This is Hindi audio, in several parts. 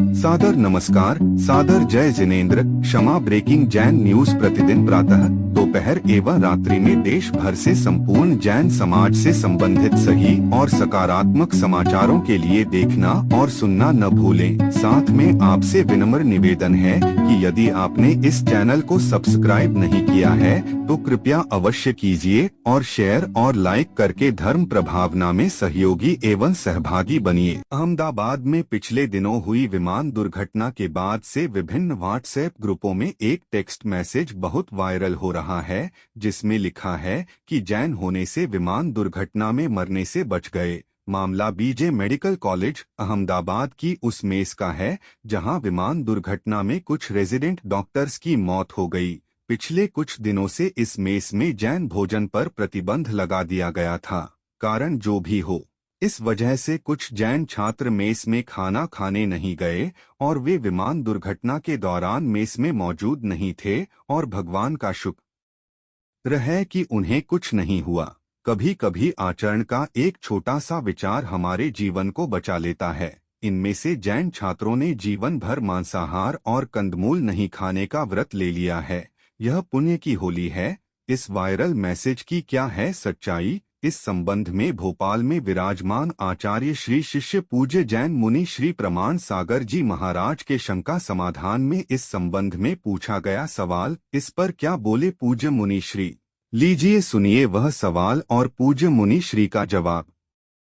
सादर नमस्कार, सादर जय जिनेंद्र। क्षमा ब्रेकिंग जैन न्यूज प्रतिदिन प्रातः, दोपहर एवं रात्रि में देश भर से संपूर्ण जैन समाज से संबंधित सही और सकारात्मक समाचारों के लिए देखना और सुनना न भूलें। साथ में आपसे विनम्र निवेदन है कि यदि आपने इस चैनल को सब्सक्राइब नहीं किया है तो कृपया अवश्य कीजिए और शेयर और लाइक करके धर्म प्रभावना में सहयोगी एवं सहभागी बनिए। अहमदाबाद में पिछले दिनों हुई विमान दुर्घटना के बाद से विभिन्न व्हाट्सएप ग्रुपों में एक टेक्स्ट मैसेज बहुत वायरल हो रहा है, जिसमें लिखा है कि जैन होने से विमान दुर्घटना में मरने से बच गए। मामला बीजे मेडिकल कॉलेज अहमदाबाद की उस मेस का है जहां विमान दुर्घटना में कुछ रेजिडेंट डॉक्टर्स की मौत हो गई। पिछले कुछ दिनों से इस मेस में जैन भोजन पर प्रतिबंध लगा दिया गया था। कारण जो भी हो, इस वजह से कुछ जैन छात्र मेस में खाना खाने नहीं गए और वे विमान दुर्घटना के दौरान मेस में मौजूद नहीं थे और भगवान का शुक्र है कि उन्हें कुछ नहीं हुआ। कभी कभी आचरण का एक छोटा सा विचार हमारे जीवन को बचा लेता है। इनमें से जैन छात्रों ने जीवन भर मांसाहार और कंदमूल नहीं खाने का व्रत ले लिया है। यह पुण्य की होली है। इस वायरल मैसेज की क्या है सच्चाई? इस संबंध में भोपाल में विराजमान आचार्य श्री शिष्य पूज्य जैन मुनि श्री प्रमाण सागर जी महाराज के शंका समाधान में इस संबंध में पूछा गया सवाल। इस पर क्या बोले पूज्य मुनि श्री? लीजिए सुनिए वह सवाल और पूज्य मुनि श्री का जवाब।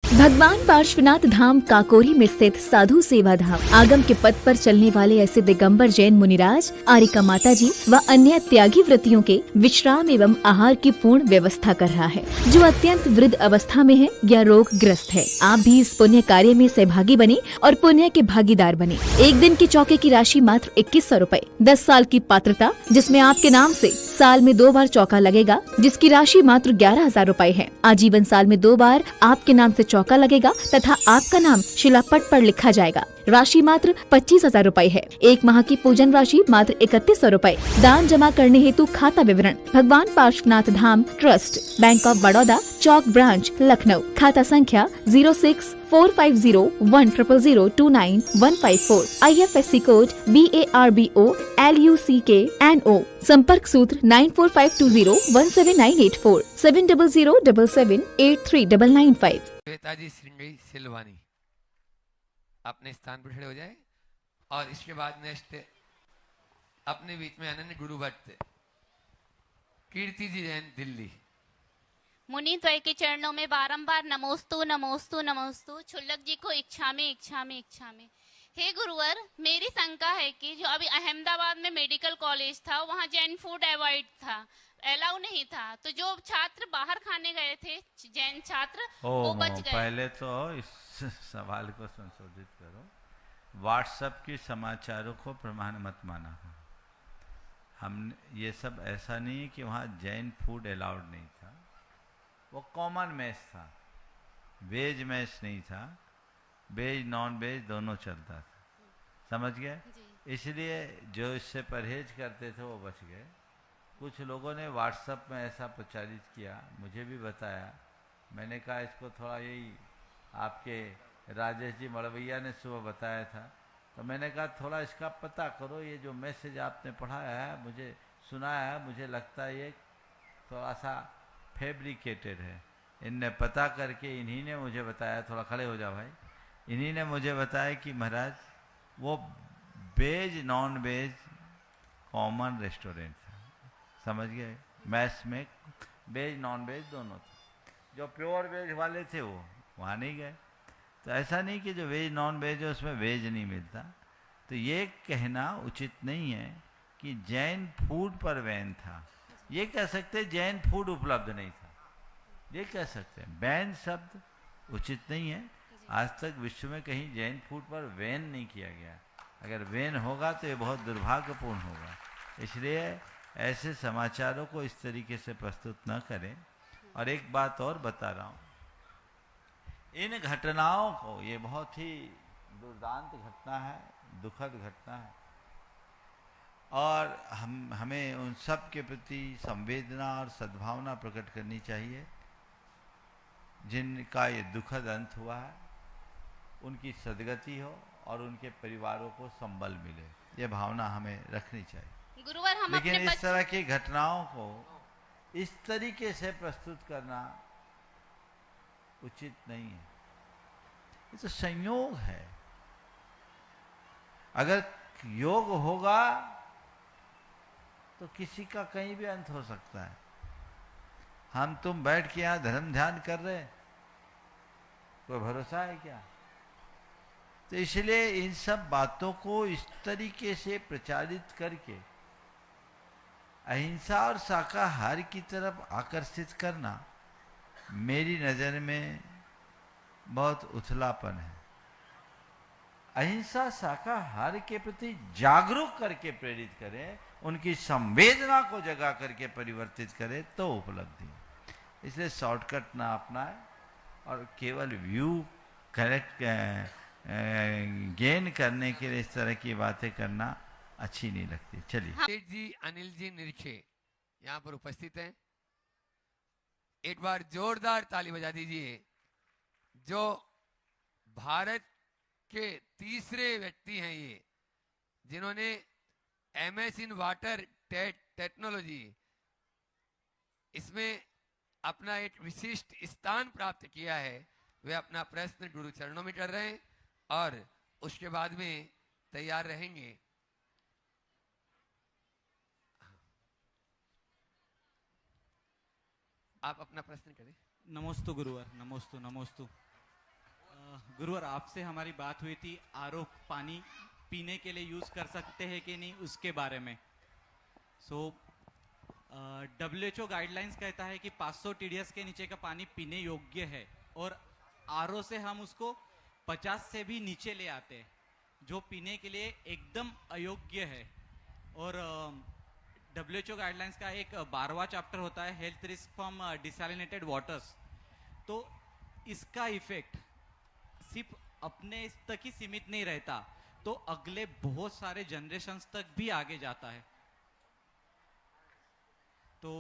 भगवान पार्श्वनाथ धाम काकोरी में स्थित साधु सेवा धाम आगम के पथ पर चलने वाले ऐसे दिगंबर जैन मुनिराज, आरिका माता जी व अन्य त्यागी व्रतियों के विश्राम एवं आहार की पूर्ण व्यवस्था कर रहा है, जो अत्यंत वृद्ध अवस्था में है या रोग ग्रस्त है। आप भी इस पुण्य कार्य में सहभागी बने और पुण्य के भागीदार बने। एक दिन के चौके की राशि मात्र 2100 रूपए। 10 साल की पात्रता, जिसमें आपके नाम से साल में 2 बार चौका लगेगा, जिसकी राशि मात्र 11,000 रूपए है। आजीवन साल में 2 बार आपके नाम से चौका लगेगा तथा आपका नाम शिलापट पर लिखा जाएगा। राशि मात्र 25,000 रूपए है। 1 माह की पूजन राशि मात्र 3100 रूपए। दान जमा करने हेतु खाता विवरण Bhagwan Parshvanath Dham trust, bank of Baroda, Chowk branch, Lucknow. खाता संख्या 06450100295154। IFSC code BARBO LUCKNO। संपर्क सूत्र 9452017984 7007783995। श्वेताजी श्रृंगी सिलवानी अपने स्थान पर खड़े हो जाए और इसके बाद नेक्स्ट अपने बीच में अनन्य गुरु भट्ट कीर्ति जी जैन दिल्ली। मुनि द्वय के चरणों में बारंबार नमोस्तु नमोस्तु नमोस्तु। छुल्लक जी को इच्छा में इच्छा में इच्छा में। हे गुरुवर, मेरी शंका है कि जो अभी अहमदाबाद में मेडिकल कॉलेज था वहाँ जैन फूड अवॉइड था, अलाउ नहीं था, तो जो छात्र बाहर खाने गए थे जैन छात्र वो बच गए। पहले तो इस सवाल को संशोधित करो। व्हाट्सएप के समाचारों को प्रमाण मत माना। हम ये सब ऐसा नहीं है कि वहाँ जैन फूड अलाउड नहीं था। वो कॉमन मैच था, वेज मैच नहीं था। वेज नॉन वेज दोनों चलता था, समझ गए? इसलिए जो इससे परहेज करते थे वो बच गए। कुछ लोगों ने व्हाट्सएप में ऐसा प्रचारित किया, मुझे भी बताया। मैंने कहा इसको थोड़ा, यही आपके राजेश जी मड़वैया ने सुबह बताया था, तो मैंने कहा थोड़ा इसका पता करो। ये जो मैसेज आपने पढ़ाया है, मुझे सुनाया है, मुझे लगता है ये थोड़ा सा फैब्रिकेटेड है। इनने पता करके इन्हीं ने मुझे बताया, थोड़ा खड़े हो जाओ भाई, इन्हीं ने मुझे बताया कि महाराज वो veg non veg common restaurant था, समझ गए? मैस में वेज नॉन वेज दोनों थे। जो प्योर वेज वाले थे वो वहाँ नहीं गए। तो ऐसा नहीं कि जो वेज नॉन वेज है उसमें वेज नहीं मिलता। तो ये कहना उचित नहीं है कि जैन फूड पर बैन था। ये कह सकते जैन फूड उपलब्ध नहीं था, ये कह सकते हैं। बैन शब्द उचित नहीं है। आज तक विश्व में कहीं जैन फूड पर बैन नहीं किया गया। अगर बैन होगा तो ये बहुत दुर्भाग्यपूर्ण होगा। इसलिए ऐसे समाचारों को इस तरीके से प्रस्तुत न करें। और एक बात और बता रहा हूँ, इन घटनाओं को, ये बहुत ही दुर्दांत घटना है, दुखद घटना है, और हमें उन सब के प्रति संवेदना और सद्भावना प्रकट करनी चाहिए जिनका ये दुखद अंत हुआ है। उनकी सदगति हो और उनके परिवारों को संबल मिले, ये भावना हमें रखनी चाहिए। गुरुवर हम लेकिन अपने इस तरह की घटनाओं को इस तरीके से प्रस्तुत करना उचित नहीं है। ये तो संयोग है। अगर योग होगा तो किसी का कहीं भी अंत हो सकता है। हम तुम बैठ के यहां धर्म ध्यान कर रहे हैं, कोई भरोसा है क्या? तो इसलिए इन सब बातों को इस तरीके से प्रचारित करके अहिंसा और शाकाहार की तरफ आकर्षित करना मेरी नज़र में बहुत उथलापन है। अहिंसा शाकाहार के प्रति जागरूक करके प्रेरित करें, उनकी संवेदना को जगा करके परिवर्तित करें तो उपलब्धि। इसलिए शॉर्टकट ना अपनाएं और केवल व्यू करेक्ट गेन करने के लिए इस तरह की बातें करना अच्छी नहीं लगती। चलिए। सेठ जी अनिल जी निरखे यहाँ पर उपस्थित हैं। एक बार जोरदार ताली बजा दीजिए। जो भारत के तीसरे व्यक्ति हैं ये, जिन्होंने MS इन वाटर टेक्नोलॉजी इसमें अपना एक विशिष्ट स्थान प्राप्त किया है। वे अपना प्रश्न गुरु चरणों में कर रहे हैं और उसके बाद में तैयार रहेंगे। आप अपना प्रश्न करें। नमोस्तु गुरुवर, नमोस्तु नमोस्तु। गुरुवर, आपसे हमारी बात हुई थी आरओ पानी पीने के लिए यूज़ कर सकते हैं कि नहीं, उसके बारे में। WHO गाइडलाइंस कहता है कि 500 TDS के नीचे का पानी पीने योग्य है और आरओ से हम उसको 50 से भी नीचे ले आते हैं, जो पीने के लिए एकदम अयोग्य है। और WHO गाइडलाइंस का एक 12वां चैप्टर होता है हेल्थ रिस्क फ्रॉम डिसैलिनेटेड वाटर्स। तो इसका इफेक्ट सिर्फ अपने तक ही सीमित नहीं रहता, तो अगले बहुत सारे जनरेशन्स तक भी आगे जाता है। तो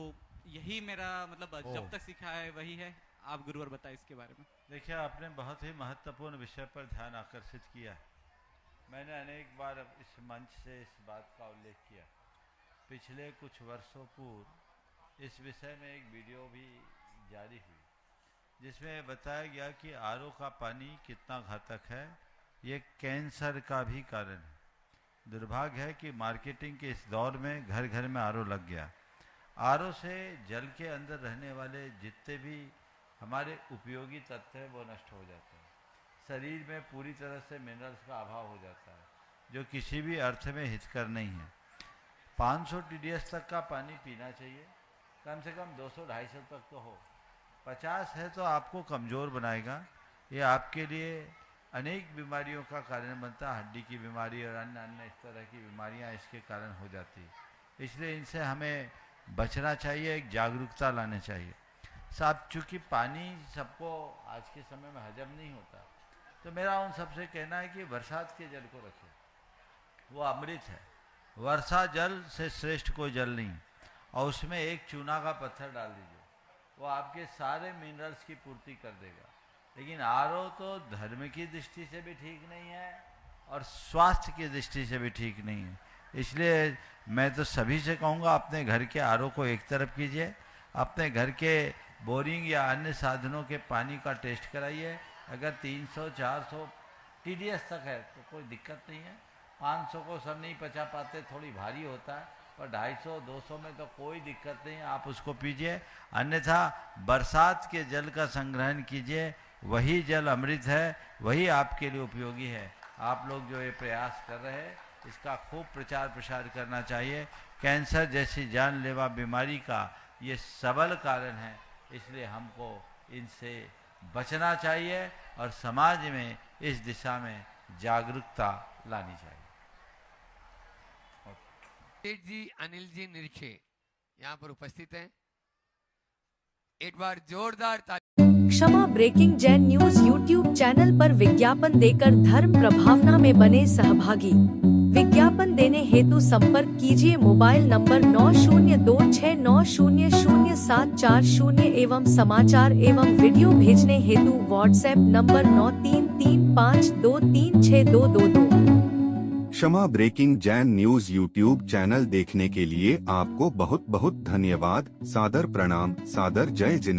यही मेरा मतलब जब तक सीखा है वही है। आप गुरुवर बताएं इसके बारे में। देखिए, आपने बहुत ही महत्वपूर्ण विषय पर ध्यान आकर्षित किया है। मैंने अनेक बार इस मंच से इस बात का उल्लेख किया। पिछले कुछ वर्षों पूर्व इस विषय में एक वीडियो भी जारी हुई, जिसमें बताया गया कि आरओ का पानी कितना घातक है। ये कैंसर का भी कारण है। दुर्भाग्य है कि मार्केटिंग के इस दौर में घर घर में आरओ लग गया। आरओ से जल के अंदर रहने वाले जितने भी हमारे उपयोगी तत्व हैं वो नष्ट हो जाते हैं। शरीर में पूरी तरह से मिनरल्स का अभाव हो जाता है, जो किसी भी अर्थ में हितकर नहीं है। 500 TDS तक का पानी पीना चाहिए, कम से कम 200-250 तक तो हो। 50 है तो आपको कमज़ोर बनाएगा। ये आपके लिए अनेक बीमारियों का कारण बनता है। हड्डी की बीमारी और अन्य अन्य इस तरह की बीमारियां इसके कारण हो जाती है। इसलिए इनसे हमें बचना चाहिए, एक जागरूकता लानी चाहिए। साहब, चूँकि पानी सबको आज के समय में हजम नहीं होता, तो मेरा उन सबसे कहना है कि बरसात के जल को रखें, वो अमृत है। वर्षा जल से श्रेष्ठ कोई जल नहीं। और उसमें एक चूना का पत्थर डाल दीजिए, वो आपके सारे मिनरल्स की पूर्ति कर देगा। लेकिन आरओ तो धर्म की दृष्टि से भी ठीक नहीं है और स्वास्थ्य की दृष्टि से भी ठीक नहीं है। इसलिए मैं तो सभी से कहूँगा, अपने घर के आरओ को एक तरफ कीजिए, अपने घर के बोरिंग या अन्य साधनों के पानी का टेस्ट कराइए। अगर 300-400 TDS तक है तो कोई दिक्कत नहीं है। 500 को सब नहीं पचा पाते, थोड़ी भारी होता है, पर 250-200 में तो कोई दिक्कत नहीं है, आप उसको पीजिए। अन्यथा बरसात के जल का संग्रहण कीजिए, वही जल अमृत है, वही आपके लिए उपयोगी है। आप लोग जो ये प्रयास कर रहे हैं, इसका खूब प्रचार प्रसार करना चाहिए। कैंसर जैसी जानलेवा बीमारी का ये सबल कारण है, इसलिए हमको इनसे बचना चाहिए और समाज में इस दिशा में जागरूकता लानी चाहिए। सेठ जी अनिल जी निरखे यहाँ पर उपस्थित हैं। एक बार जोरदार ताली। Kshama breaking Jain news YouTube channel पर विज्ञापन देकर धर्म प्रभावना में बने सहभागी। विज्ञापन देने हेतु संपर्क कीजिए मोबाइल नंबर 9026900740 एवं समाचार एवं वीडियो भेजने हेतु WhatsApp number 9335236222। Kshama breaking Jain news YouTube channel देखने के लिए आपको बहुत बहुत धन्यवाद। सादर प्रणाम। सादर जय जिनेंद्र।